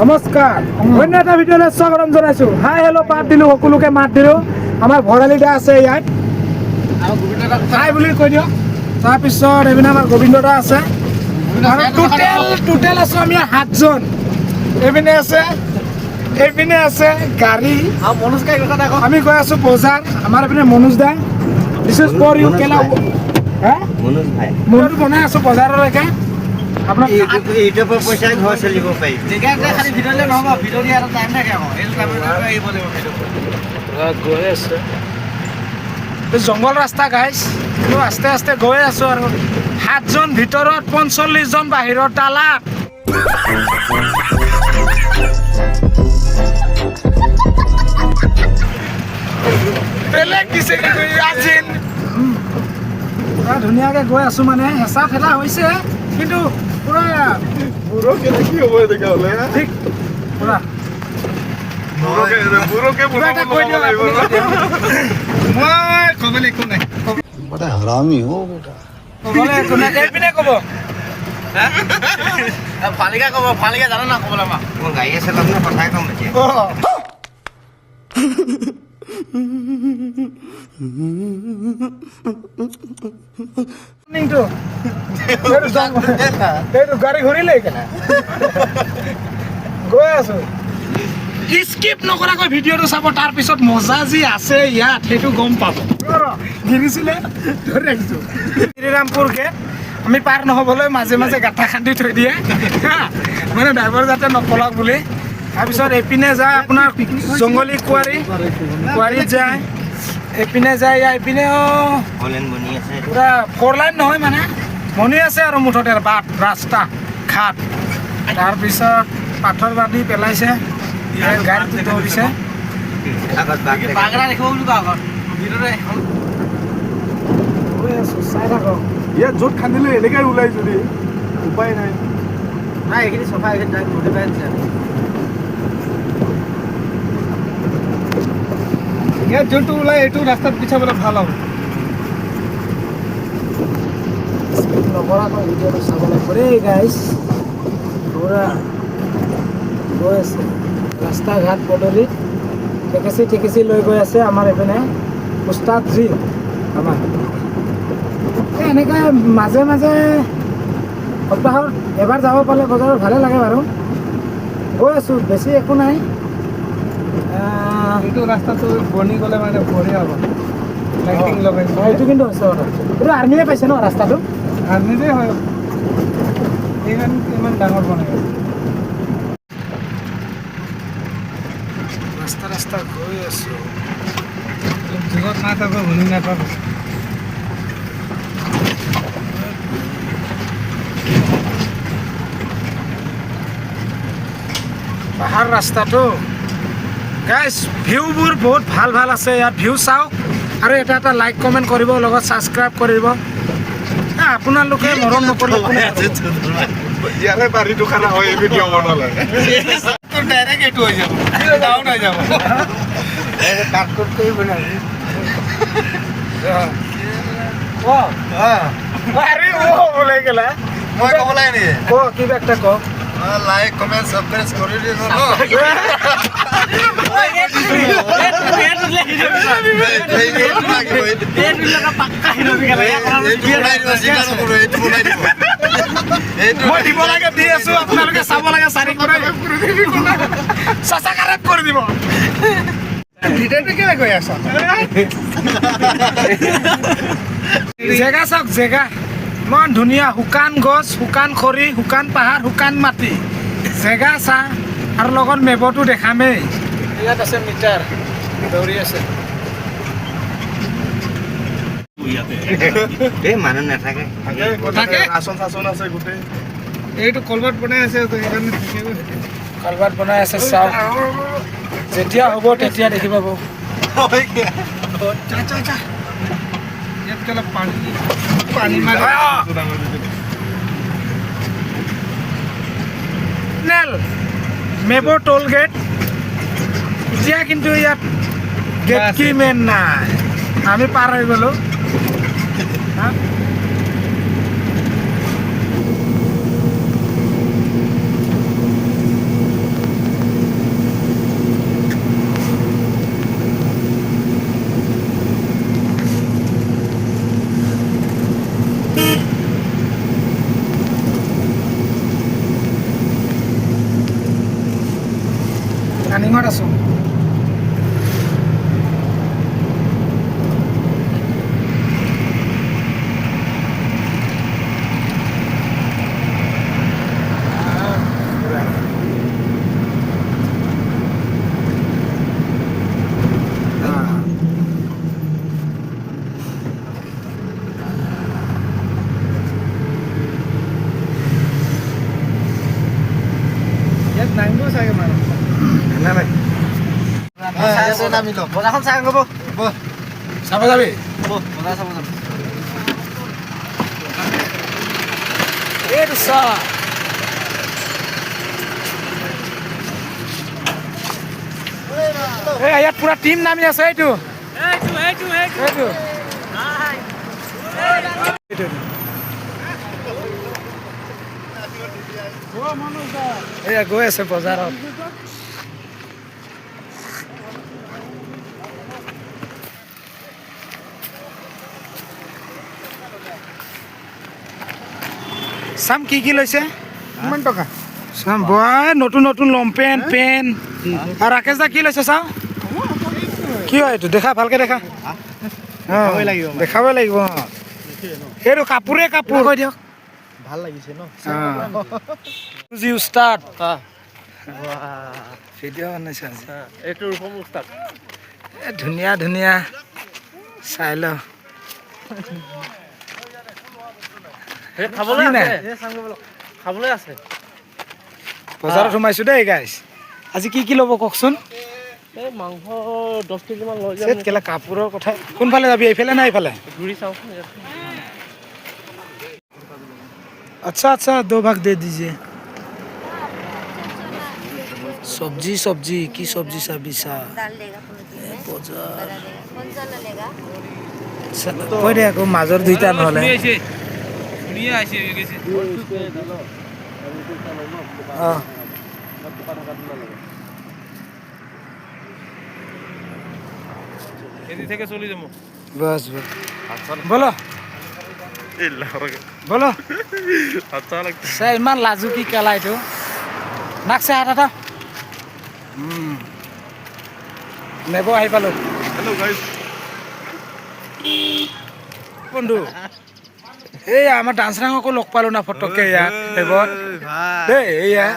নমস্কাৰ অন্য এটা ভিডিঅ'লৈ স্বাগতম জনাইছোঁ। হাই হেল্ল' পাত দিলোঁ, সকলোকে মাত দিলোঁ। আমাৰ ভৰালি দা আছে ইয়াত, হাই বুলি কৈ দিয়ক। তাৰপিছত এইপিনে আমাৰ গোবিন্দ দা আছে আৰু টোটেল আছোঁ আমি 7জন। এইপিনে আছে গাড়ী, আমি গৈ আছোঁ বজাৰ। আমাৰ এইপিনে মনোজ দা, দিছ ইজ ফৰ ইউ কেলা মনোজ বনাই আছোঁ বজাৰলৈকে। আপোনাক ইউটিউবৰ পইচাই ঘৰ চলিব পাৰিম। গৈ আছে জংঘল ৰাস্তা গাইছ, আস্তে আস্তে গৈ আছোঁ আৰু 7জন ভিতৰত 45জন বাহিৰত তালাক। বেলেগ দিছে কিন্তু আজি ধুনীয়াকৈ গৈ আছোঁ, মানে হেঁচা ঠেলা হৈছে কিন্তু পুৰা কি হ'ব এনেকা হ'লে ঠিক পুৰা हरामी हो बेटा এইপিনে ক'ব ফালিকা ক'ব, ফালিকা জানো না ক'বলৈ আমাক মোৰ গাড়ী আছে তাৰমানে কথাই ক'ম এতিয়া। গাড়ী ঘূৰিলে গৈ আছো, স্কিপ নকৰাকৈ ভিডিঅ'টো চাব। তাৰপিছত মজা যি আছে ইয়াত সেইটো গম পাব। ঘিৰিছিলে ধৰি ৰাখিছোঁ শ্ৰীৰামপুৰ গেট। আমি পাৰ নহ'বলৈ মাজে মাজে গাঁঠা খান্দি থৈ দিয়ে মানে ড্ৰাইভাৰ যাতে নপলাওক বুলি। তাৰপিছত এইপিনে যায় আপোনাৰ জংগলী কুঁৱাৰীত যায়, এইপিনে যায় এইপিনেও পুৰা 4 লাইন নহয়, মানে বনি আছে আৰু মুঠতে বাট ৰাস্তা ঘাট। তাৰপিছত পাথৰ বান্ধি পেলাইছে, গাড়ীটো দৌৰিছে। চাই থাকক ইয়াত য'ত খান্দিলে এনেকৈ ওলাই যদি উপায় নাই। নাই এইখিনি চফা, এইখিনি নদী পাই দিছে। ইয়াত যোনটো ওলাই এইটো ৰাস্তাত পিছাবলৈ ভাল হ'ব। নকৰাকৈ ভিডিঅ'টো চাব লাগিব দেই গাইছ। পুৰা গৈ আছে ৰাস্তা ঘাট পদূলিত, ঠেকেচি লৈ গৈ আছে আমাৰ এইপিনে উস্তাদ জি। আমাৰ এনেকৈ মাজে মাজে সপ্তাহত এবাৰ যাব পালে বজাৰত ভালে লাগে বাৰু। গৈ আছোঁ, বেছি একো নাই। এইটো ৰাস্তাটো বনি গ'লে মানে বঢ়িয়া হ'ব, লাইটিং লগাই। এইটো কিন্তু হৈছে কথা, এইটো আৰ্মিয়ে পাইছে ন ৰাস্তাটো, আৰ্মিৰে হয়, সেইকাৰণে ইমান ডাঙৰ বনাই। ৰাস্তা গৈ আছোঁ, যুগত নাথাকো শুনি নাথাকো। পাহাৰ ৰাস্তাটো গাইছ। ভিউবোৰ বহুত ভাল ভাল আছে ইয়াত, ভিউ চাওক আৰু এটা লাইক কমেণ্ট কৰিব, লগত ছাবস্ক্ৰাইব কৰিব। আপোনালোকে মৰম নকৰিলে ইয়াৰে বাৰীটো খানা হয়, এই ভিডিঅ' বনালে ডাইৰেক্ট এইটো হৈ যাব, ডাউন হৈ যাব। কাটকট কৰি বনাবি। আৰে ওলাই গেলা, মই ক'ব লাগে নেকি? কিবা একটা ক। লাইক কমেণ্ট ছাবস্ক্ৰাইব কৰি দিব ন। মই দিব লাগে দি আছোঁ, আপোনালোকে চাব লাগে। 4 ছাবস্ক্ৰাইব কৰি দিব। ভিডিঅ'টো কেলে গৈ আছ? জেগা চাওক, জেগা ইমান ধুনীয়া, শুকান গছ, শুকান খৰি, শুকান পাহাৰ, শুকান মাটি। জেগা চা আৰু লগত মেপতো দেখামেই। ইয়াত আছে মিটাৰ দৌৰি আছে। এই মানুহ নাথাকে, ৰাচন চাচন আছে গোটেই। এইটো কলবাট বনাই আছে, কলবাট বনাই আছে। চাওক, যেতিয়া হ'ব তেতিয়া দেখি পাব। ইয়াত কেলা পানী মাৰি মেবৰ টোল গেট। এতিয়া কিন্তু ইয়াত গেট কি মেন নাই, আমি পাৰ হৈ গ'লোঁ। ৰানিঙত আছোঁ। ইয়াত নামিব চাগে মানুহ নাই ইয়াতে নামি লওঁ বজাৰখন চাই ল'ব চাব যাবি বজাৰ চাব যাম এইটো চা ইয়াত পুৰা টিম নামি আছে এইটো এয়া গৈ আছে বজাৰত চাম কি লৈছে কিমান টকা চাম বয় নতুন নতুন লংপেণ্ট পেণ্ট আৰু ৰাকেশ দা কি লৈছে চাওঁ কি হয় এইটো দেখা ভালকে দেখা দেখাবই লাগিব এইটো কাপোৰ কৈ দিয়ক ভাল লাগিছে ন জি উস্তাদ ভিডিঅ' বনাইছে আজি এইটো ৰূপম উস্তাদ ধুনীয়া ধুনীয়া চাই ল খাবলৈ কি নাই? খাবলৈ আছে বজাৰত সোমাইছো দেই গাইছ আজি কি ল'ব কওকচোন এই মাংস 10 কেজিমান লৈ চেট কেলা কাপোৰৰ কথা কোনফালে যাবি এইফালে না এইফালে ঘূৰি চাওঁচোন अच्छा अच्छा 2 भाग दे दीजिए सब्जी सब्जी की सब्जी सा बिसा दाल लेगा बजार बड़ा लेगा कौन सा लेगा কৈ দে আকৌ মাজৰ দুইটা নহ'লে অঁ থেকে চলি যাম বস বস বলো বলো চাই ইমান লাজু কি কেলা এইটো নাকছে হাত এটা নেব আহি পালোঁ বন্ধু এই আমাৰ ডান্স ৰাঙকো লগ পালোঁ না ফটককে ইয়াত মেবত দেই এয়া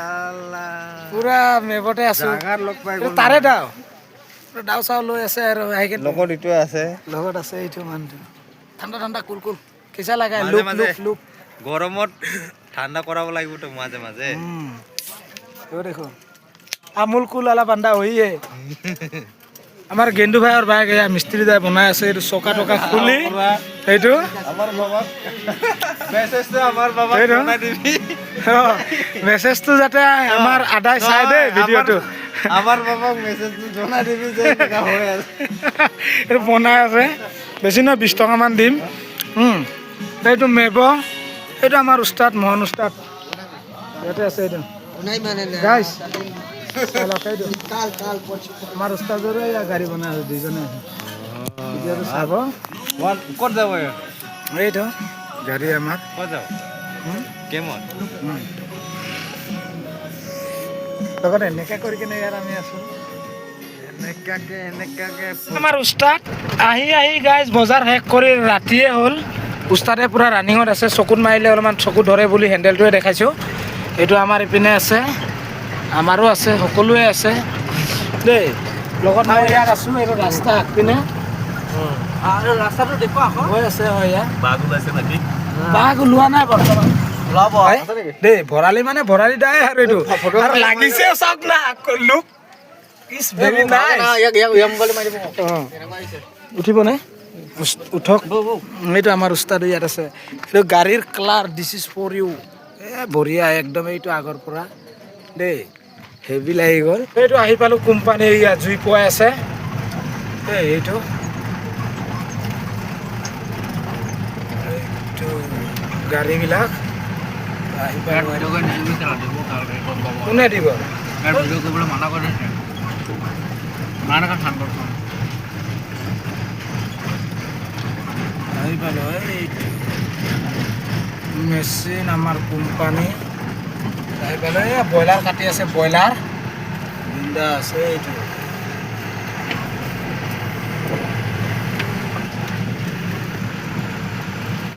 পুৰা মেবতে আছোঁ তাৰে দাও দাও চাও লৈ আছে আৰু আহি লগত ইটো আছে লগত আছে এইটো মানুহটো ঠাণ্ডা ঠাণ্ডা কুল কুল কিছা লাগে লুক লুক লুক গৰমত ঠাণ্ডা কৰাব লাগিব তো মাজে মাজে দেখো আমুল কুল আলা বান্ধা হইয়ে আমাৰ গেন্দু ভাইৰ বাইক এয়া মিস্ত্ৰী দাই বনাই আছে এইটো চকা টকা খুলি এইটো আমাৰ বাবা মেছেজটো আমাৰ বাবা বনাই দিবি মেছেজটো যাতে আমাৰ আদাই চাই দেই ভিডিঅ'টো আমাৰ বাবাক মেছেজটো জনাই দিবি যে এনেকা হৈ আছে এইটো বনাই আছে বেছি নহয় 20 টকামান দিম এইটো মেব এইটো আমাৰ উস্তাদ মোহন উস্তাদ ইয়াতে আছে এইটো গাইছ আমাৰ উস্তাদৰে গাড়ী বনাই আছে দুইজনে ভিডিঅ'টো চাব ক'ত যাব এইটো গাড়ী আমাৰ ক'ত যাব কেমন লগত এনেকৈ কৰি কিনে ইয়াত আমি আছোঁ এনেকাকে আমাৰ উস্তাদ আহি গাইজ বজাৰ শেষ কৰি ৰাতিয়ে হ'ল উস্তাদে পূৰা ৰানিঙত আছে চকুত মাৰিলে অলপমান চকু ধৰে বুলি হেণ্ডেলটোৱে দেখাইছোঁ এইটো আমাৰ ইপিনে আছে আমাৰো আছে সকলোৱে আছে দেই লগত মই ইয়াত আছোঁ এইটো ৰাস্তা আগপিনে আৰু ৰাস্তাটো দেখুৱা আকৌ হৈ আছে হয় ইয়াত বাঘ ওলাইছে নেকি বাঘ ওলোৱা নাই বৰ্তমান ওলাব দেই ভৰালি মানে ভৰালি দাই আৰু এইটো আৰু লাগিছে চাওক না লুক ইজ ভেৰি নাইস উঠিব নে উঠক এইটো আমাৰ উস্তাদ ইয়াত আছে এইটো গাড়ীৰ colour this is for you বঢ়িয়া একদম এইটো আগৰ পৰা দেই হেভি লাগি গ'ল এইটো আহি পালোঁ কোম্পানী ইয়াত জুই পোৱাই আছে এইটো গাড়ীবিলাক আহি পালোঁ কোনে দিব আহি পালোঁ এইটো মেচিন আমাৰ কোম্পানী আহি পালোঁ এই ব্ৰইলাৰ কাটি আছে ব্ৰইলাৰ বিন্দাছ এইটো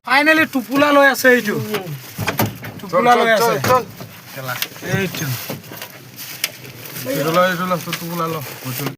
ফাইনেলি টুপুলা লৈ আছে এইটো টুপুলা লৈ আছে এইটো এইটো ল, এইটো ল, তোৰ টোপোলা ল।